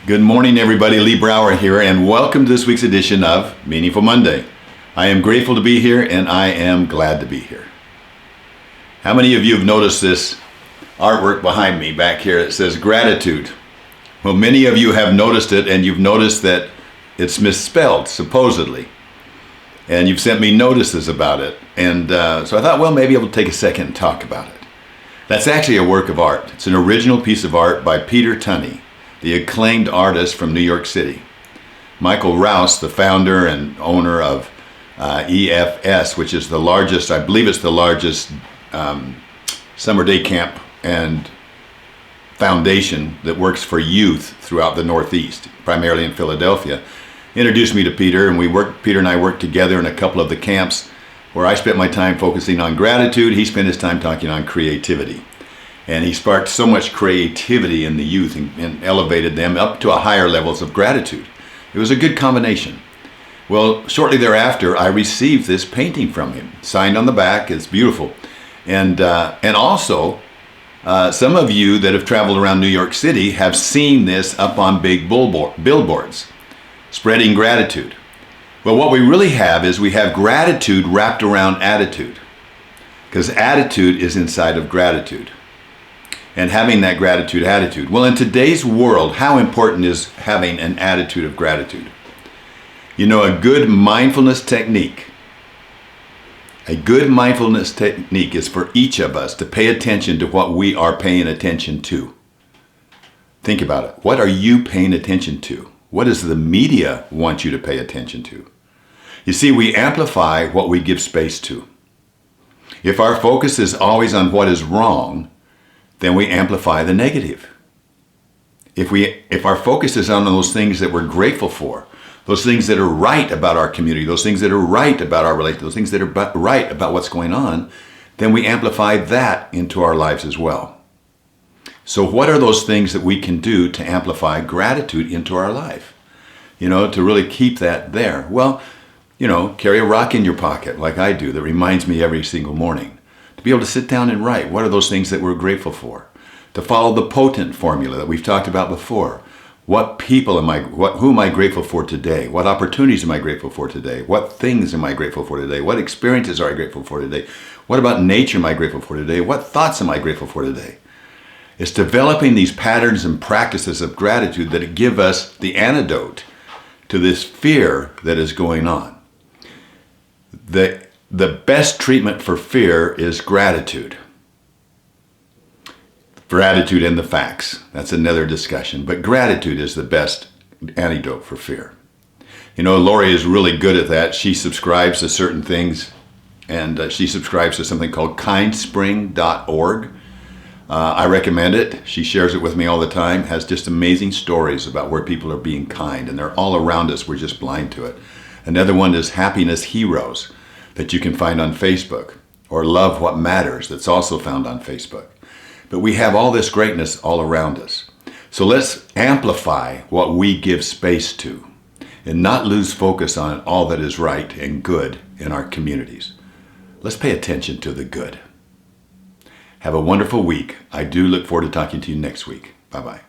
Good morning, everybody. Lee Brower here, and welcome to this week's edition of Meaningful Monday. I am grateful to be here, and I am glad to be here. How many of you have noticed this artwork behind me back here? It says GrAttitude. Well, many of you have noticed it, and you've noticed that it's misspelled, supposedly. And you've sent me notices about it. And so I thought, well, maybe I'll take a second and talk about it. That's actually a work of art. It's an original piece of art by Peter Tunney, the acclaimed artist from New York City. Michael Rouse, the founder and owner of EFS, which is the largest, I believe it's the largest summer day camp and foundation that works for youth throughout the Northeast, primarily in Philadelphia, introduced me to Peter, and Peter and I worked together in a couple of the camps where I spent my time focusing on gratitude. He spent his time talking on creativity. And he sparked so much creativity in the youth and elevated them up to a higher levels of gratitude. It was a good combination. Well, shortly thereafter, I received this painting from him, signed on the back. It's beautiful. And also, some of you that have traveled around New York City have seen this up on big billboards, spreading gratitude. Well, what we really have is we have gratitude wrapped around attitude, because attitude is inside of gratitude. And having that gratitude attitude. Well, in today's world, how important is having an attitude of gratitude? You know, a good mindfulness technique is for each of us to pay attention to what we are paying attention to. Think about it. What are you paying attention to? What does the media want you to pay attention to? You see, we amplify what we give space to. If our focus is always on what is wrong, then we amplify the negative. If our focus is on those things that we're grateful for, those things that are right about our community, those things that are right about our relationship, those things that are right about what's going on, then we amplify that into our lives as well. So what are those things that we can do to amplify gratitude into our life? You know, to really keep that there. Well, you know, carry a rock in your pocket like I do that reminds me every single morning. To be able to sit down and write, what are those things that we're grateful for? To follow the potent formula that we've talked about before. Who am I grateful for today? What opportunities am I grateful for today? What things am I grateful for today? What experiences are I grateful for today? What about nature am I grateful for today? What thoughts am I grateful for today? It's developing these patterns and practices of gratitude that give us the antidote to this fear that is going on. The best treatment for fear is gratitude. Gratitude and the facts. That's another discussion. But gratitude is the best antidote for fear. You know, Lori is really good at that. She subscribes to certain things, and she subscribes to something called kindspring.org. I recommend it. She shares it with me all the time. Has just amazing stories about where people are being kind, and they're all around us. We're just blind to it. Another one is Happiness Heroes, that you can find on Facebook, or Love What Matters, that's also found on Facebook. But we have all this greatness all around us. So let's amplify what we give space to and not lose focus on all that is right and good in our communities. Let's pay attention to the good. Have a wonderful week. I do look forward to talking to you next week. Bye-bye.